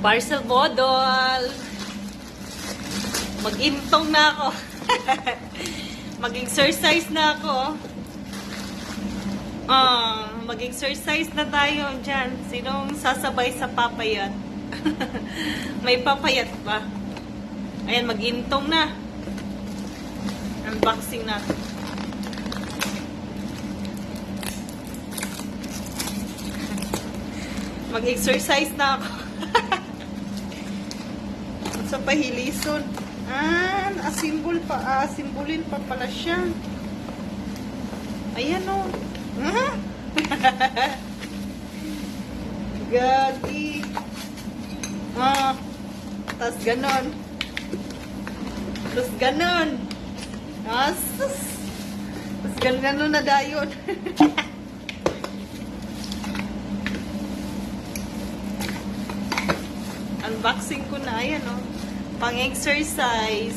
Parcel model. Mag-intong na ako. Mag-exercise na ako. Mag-exercise na tayo dyan. Sinong sasabay sa papayat? May papayat pa. Ayan, mag-intong na. Unboxing na. Mag-exercise na ako. Sa pahilison. Asimbolin pa pala siya. Ayan o. Gagi. Tas ganon. Tas ganon. Tas ganon na dayon. Unboxing ko na. Ayan o. Pang-exercise.